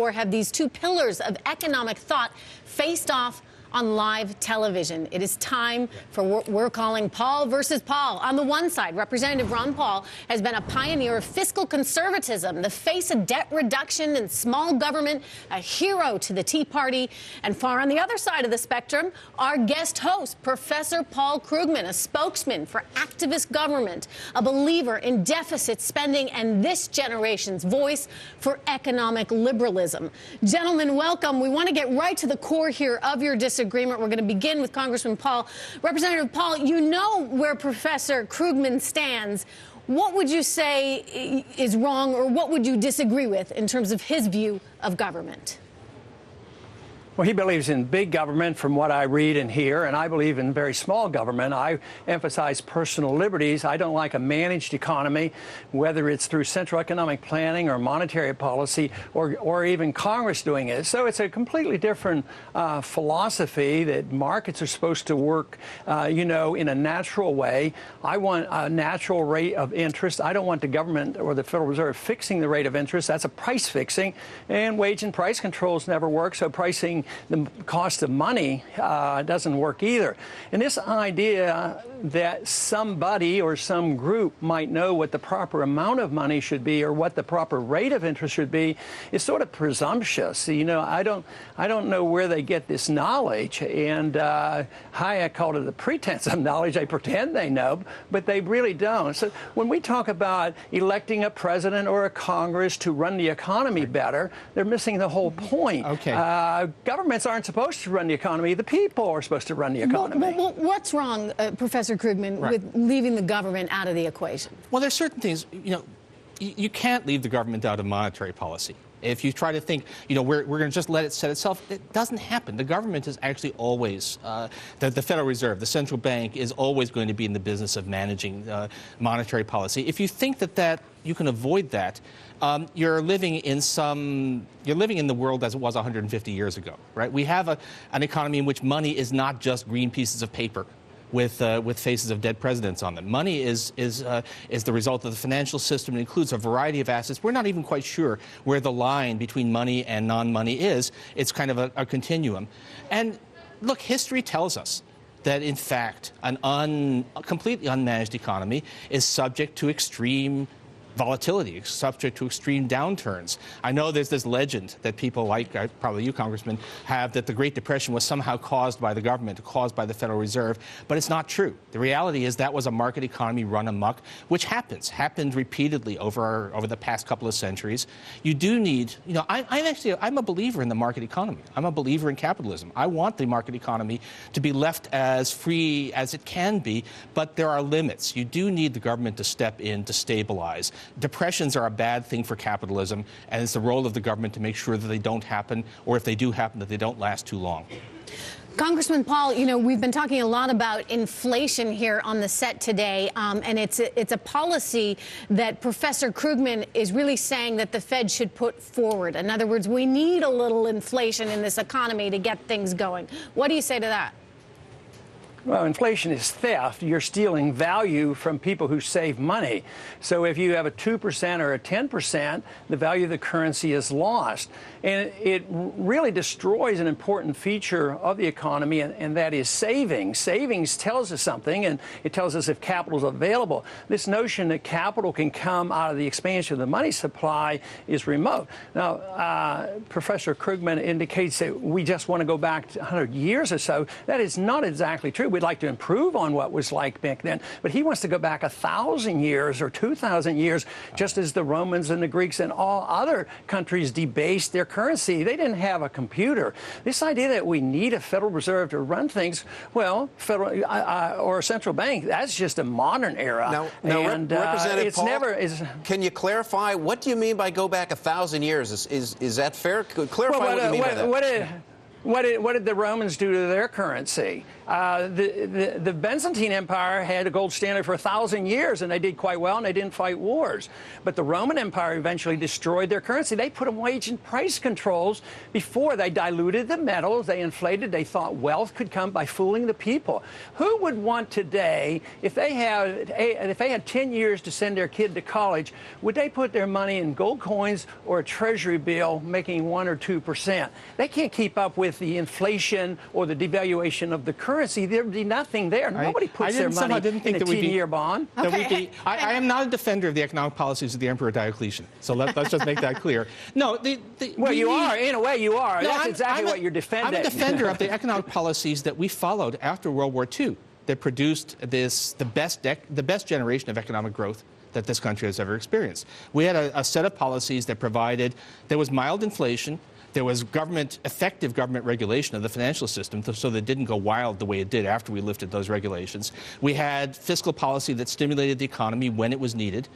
Or have these two pillars of economic thought faced off on live television. It is time for what we're calling Paul versus Paul. On the one side, Representative Ron Paul has been a pioneer of fiscal conservatism, the face of debt reduction and small government, a hero to the Tea Party. And far on the other side of the spectrum, our guest host, Professor Paul Krugman, a spokesman for activist government, a believer in deficit spending, and this generation's voice for economic liberalism. Gentlemen, welcome. We want to get right to the core here of your disagreement. We're going to begin with Congressman Paul. Representative Paul, you know where Professor Krugman stands. What would you say is wrong, or what would you disagree with in terms of his view of government? Well, he believes in big government from what I read and hear, and I believe in very small government. I emphasize personal liberties. I don't like a managed economy, whether it's through central economic planning or monetary policy or even Congress doing it. So it's a completely different philosophy that markets are supposed to work, in a natural way. I want a natural rate of interest. I don't want the government or the Federal Reserve fixing the rate of interest. That's a price fixing, and wage and price controls never work, so pricing the cost of money doesn't work either. And this idea that somebody or some group might know what the proper amount of money should be or what the proper rate of interest should be is sort of presumptuous. I don't know where they get this knowledge. And Hayek called it a pretense of knowledge. They pretend they know, but they really don't. So when we talk about electing a president or a Congress to run the economy better, they're missing the whole point. Okay. Governments aren't supposed to run the economy. The people are supposed to run the economy. Well, what's wrong, Professor Krugman, with leaving the government out of the equation? Well, there's certain things, you can't leave the government out of monetary policy. If you try to think, we're going to just let it set itself, it doesn't happen. The government is actually always, the Federal Reserve, the central bank, is always going to be in the business of managing monetary policy. If you think that you can avoid that, you're living in the world as it was 150 years ago, right? We have an economy in which money is not just green pieces of paper with faces of dead presidents on them. Money is the result of the financial system. It includes a variety of assets. We're not even quite sure where the line between money and non-money is. It's kind of a continuum. And look, history tells us that, in fact, a completely unmanaged economy is subject to extreme volatility, subject to extreme downturns. I know there's this legend that people like, probably you, Congressman, have, that the Great Depression was somehow caused by the government, caused by the Federal Reserve, but it's not true. The reality is that was a market economy run amok, which happened repeatedly over the past couple of centuries. You do need, I'm a believer in the market economy. I'm a believer in capitalism. I want the market economy to be left as free as it can be, but there are limits. You do need the government to step in to stabilize. Depressions are a bad thing for capitalism, and it's the role of the government to make sure that they don't happen, or if they do happen, that they don't last too long. Congressman Paul, we've been talking a lot about inflation here on the set today, and it's a policy that Professor Krugman is really saying that the Fed should put forward. In other words, we need a little inflation in this economy to get things going. What do you say to that? Well, inflation is theft. You're stealing value from people who save money. So if you have a 2% or a 10%, the value of the currency is lost. And it really destroys an important feature of the economy, and that is savings. Savings tells us something, and it tells us if capital is available. This notion that capital can come out of the expansion of the money supply is remote. Now, Professor Krugman indicates that we just want to go back to 100 years or so. That is not exactly true. We'd like to improve on what was like back then, but he wants to go back 1,000 years or 2,000 years, just as the Romans and the Greeks and all other countries debased their currency. They didn't have a computer. This idea that we need a Federal Reserve to run things, well, federal or a central bank, that's just a modern era. Now and Representative Paul, can you clarify, what do you mean by go back 1,000 years? Is that fair? Clarify what you mean by that. What did the Romans do to their currency? The Byzantine Empire had a gold standard for 1,000 years, and they did quite well, and they didn't fight wars. But the Roman Empire eventually destroyed their currency. They put in wage and price controls before. They diluted the metals. They inflated. They thought wealth could come by fooling the people. Who would want today, if they had 10 years to send their kid to college, would they put their money in gold coins or a treasury bill making 1 or 2%? They can't keep up with the inflation or the devaluation of the currency. There'd be nothing there. Nobody puts their money in a 10-year bond. Okay. I am not a defender of the economic policies of the Emperor Diocletian. So let's just make that clear. No, well, you are. In a way, you are. No, That's exactly what you're defending. I'm a defender of the economic policies that we followed after World War II that produced the best generation of economic growth that this country has ever experienced. We had a set of policies that provided there was mild inflation. There was effective government regulation of the financial system so that it didn't go wild the way it did after we lifted those regulations. We had fiscal policy that stimulated the economy when it was needed.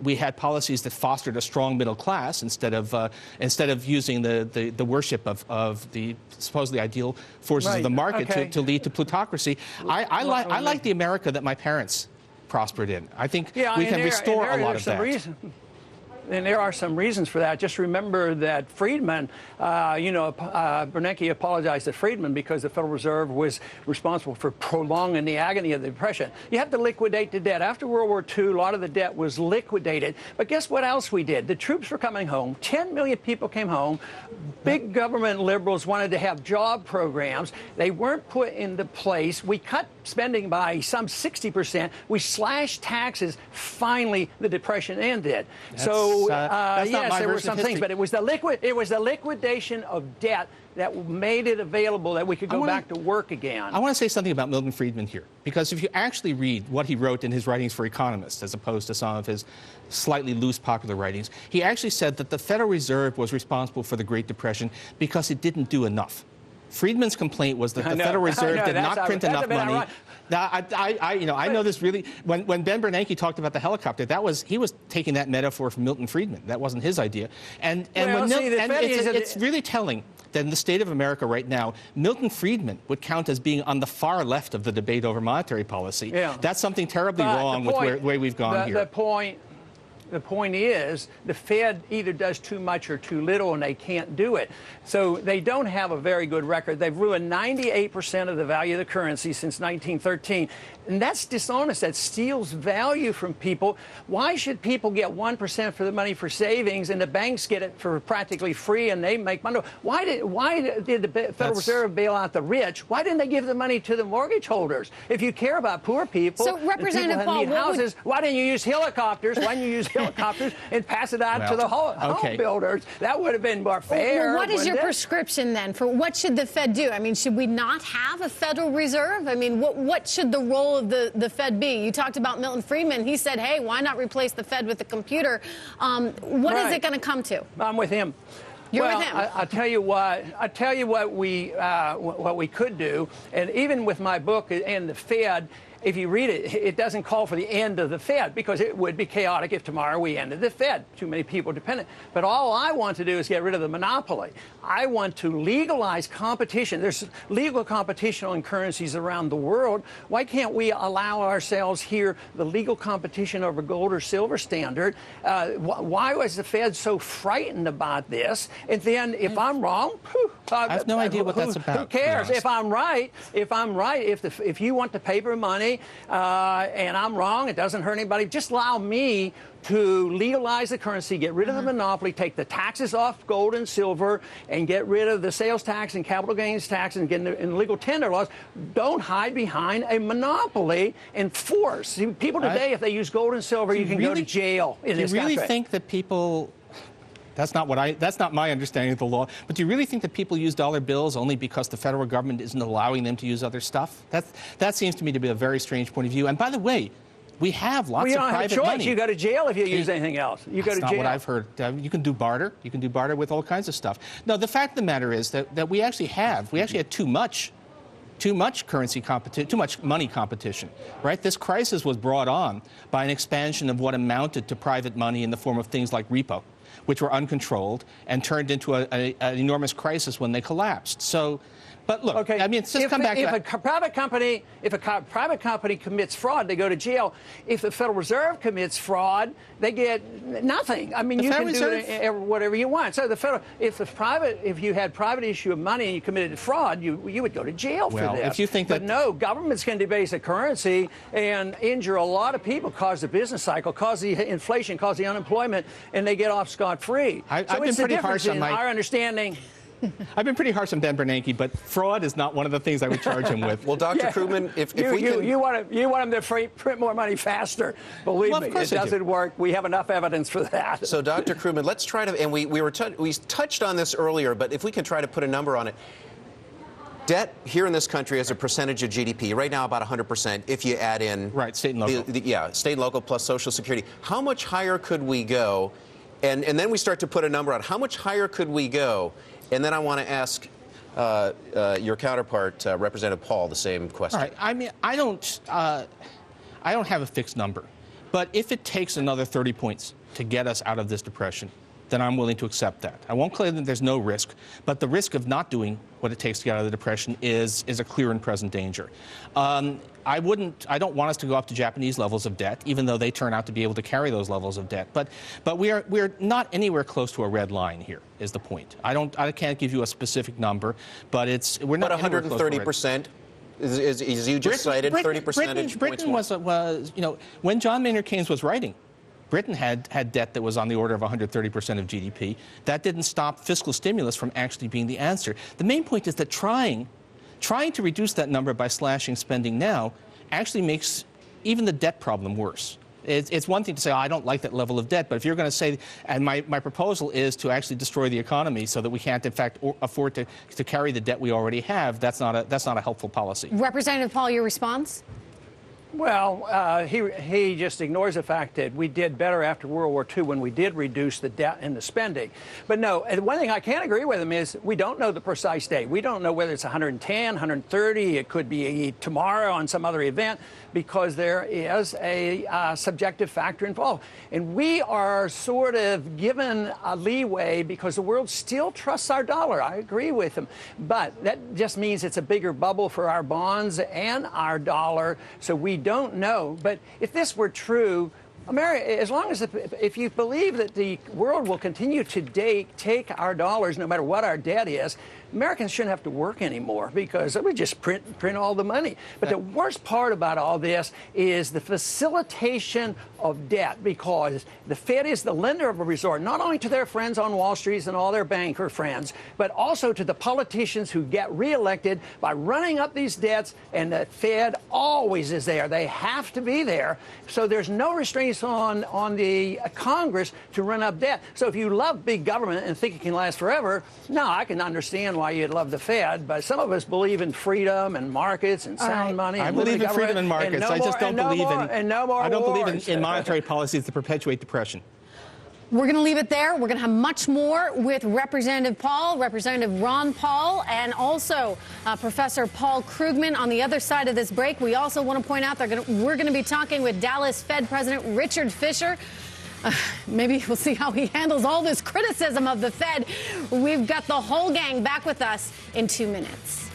We had policies that fostered a strong middle class instead of using the worship of the supposedly ideal forces of the market to lead to plutocracy. I like the America that my parents prospered in. I think we can restore a lot of that. And there are some reasons for that. Just remember that Friedman, Bernanke apologized to Friedman because the Federal Reserve was responsible for prolonging the agony of the Depression. You have to liquidate the debt. After World War II, a lot of the debt was liquidated. But guess what else we did? The troops were coming home. 10 million people came home. Big government liberals wanted to have job programs. They weren't put into place. We cut spending by some 60%. We slashed taxes. Finally, the Depression ended. Yes, there were some things, but it was the liquidation of debt that made it available that we could go back to work again. I want to say something about Milton Friedman here, because if you actually read what he wrote in his writings for economists, as opposed to some of his slightly loose popular writings, he actually said that the Federal Reserve was responsible for the Great Depression because it didn't do enough. Friedman's complaint was that the Federal Reserve did not print enough money. Now, I know this really. When Ben Bernanke talked about the helicopter, he was taking that metaphor from Milton Friedman. That wasn't his idea. It's really telling that in the state of America right now, Milton Friedman would count as being on the far left of the debate over monetary policy. Yeah. That's something terribly wrong with the way we've gone here. The point is, the Fed either does too much or too little, and they can't do it. So they don't have a very good record. They've ruined 98% of the value of the currency since 1913. And that's dishonest. That steals value from people. Why should people get 1% for the money for savings, and the banks get it for practically free, and they make money? Why did the Federal Reserve bail out the rich? Why didn't they give the money to the mortgage holders? If you care about poor people, so Representative Paul, houses, why didn't you use helicopters? Why didn't you use helicopters and pass it out to the home builders? That would have been more fair. Well, what is your prescription then for what should the Fed do? I mean, should we not have a Federal Reserve? I mean, what should the role of the Fed be? You talked about Milton Friedman. He said, hey, why not replace the Fed with a computer? What is it going to come to? I'm with him. You're with him. I'll tell you what we could do, and even with my book and the Fed, if you read it, it doesn't call for the end of the Fed, because it would be chaotic if tomorrow we ended the Fed. Too many people dependent. But all I want to do is get rid of the monopoly. I want to legalize competition. There's legal competition on currencies around the world. Why can't we allow ourselves here the legal competition over gold or silver standard? Why was the Fed so frightened about this? And then, if I'm wrong, I have no idea what that's about. Who cares? If I'm right, if you want the paper money, and I'm wrong, it doesn't hurt anybody. Just allow me to legalize the currency, get rid of the monopoly, take the taxes off gold and silver, and get rid of the sales tax and capital gains tax and get in legal tender laws. Don't hide behind a monopoly and force. See, people today, if they use gold and silver, you can go to jail in this country. Do you really think that people... That's not my understanding of the law. But do you really think that people use dollar bills only because the federal government isn't allowing them to use other stuff? That seems to me to be a very strange point of view. And by the way, we have lots of private money. You don't have a choice. You go to jail if you use anything else. You go to jail. That's not what I've heard. You can do barter. You can do barter with all kinds of stuff. No, the fact of the matter is that we actually had too much currency competition, too much money competition, right? This crisis was brought on by an expansion of what amounted to private money in the form of things like repo, which were uncontrolled and turned into an enormous crisis when they collapsed. So But look, okay, I mean, it's just come back to if a private company commits fraud, they go to jail. If the Federal Reserve commits fraud, they get nothing. I mean, you can do whatever you want. So if you had private issue of money and you committed fraud, you would go to jail for this. If you think that, but no, governments can debase a currency and injure a lot of people, cause the business cycle, cause the inflation, cause the unemployment, and they get off scot-free. I've been pretty harsh on our understanding. I've been pretty harsh on Ben Bernanke, but fraud is not one of the things I would charge him with. Well, Dr. Krugman, if you want him to print more money faster, believe me, it doesn't work. We have enough evidence for that. So, Dr. Krugman, let's try to, and we touched on this earlier, but if we can try to put a number on it. Debt here in this country as a percentage of GDP, right now about 100% if you add in... Right, state and local. State and local plus Social Security. How much higher could we go? And then we start to put a number on how much higher could we go? And then I want to ask your counterpart, Representative Paul, the same question. All right. I mean, I don't have a fixed number. But if it takes another 30 points to get us out of this depression, then I'm willing to accept that. I won't claim that there's no risk, but the risk of not doing what it takes to get out of the depression is a clear and present danger. I don't want us to go up to Japanese levels of debt, even though they turn out to be able to carry those levels of debt. But we're not anywhere close to a red line here, is the point. I can't give you a specific number, but we're not. But 130%. Is you just cited 30 percentage points. Britain was when John Maynard Keynes was writing, Britain had debt that was on the order of 130% of GDP. That didn't stop fiscal stimulus from actually being the answer. The main point is that trying to reduce that number by slashing spending now actually makes even the debt problem worse. It's one thing to say, oh, I don't like that level of debt, but if you're going to say, and my proposal is to actually destroy the economy so that we can't, in fact, afford to carry the debt we already have, that's not a helpful policy. Representative Paul, your response? Well, he just ignores the fact that we did better after World War II when we did reduce the debt and the spending. But no, one thing I can't agree with him is we don't know the precise date. We don't know whether it's 110, 130. It could be tomorrow on some other event because there is a subjective factor involved. And we are sort of given a leeway because the world still trusts our dollar. I agree with him. But that just means it's a bigger bubble for our bonds and our dollar. So we don't know. But if this were true, America, as long as if you believe that the world will continue to take our dollars no matter what our debt is, Americans shouldn't have to work anymore because we just print all the money. But the worst part about all this is the facilitation of debt because the Fed is the lender of a resort, not only to their friends on Wall Street and all their banker friends, but also to the politicians who get reelected by running up these debts, and the Fed always is there. They have to be there. So there's no restraints on the Congress to run up debt. So if you love big government and think it can last forever, no, I can understand why you'd love the Fed, but some of us believe in freedom and markets and sound money. I believe in freedom and markets. I just don't believe in monetary policies to perpetuate depression. We're going to leave it there. We're going to have much more with Representative Paul, Representative Ron Paul, and also Professor Paul Krugman on the other side of this break. We also want to point out we're going to be talking with Dallas Fed President Richard Fisher. Maybe we'll see how he handles all this criticism of the Fed. We've got the whole gang back with us in 2 minutes.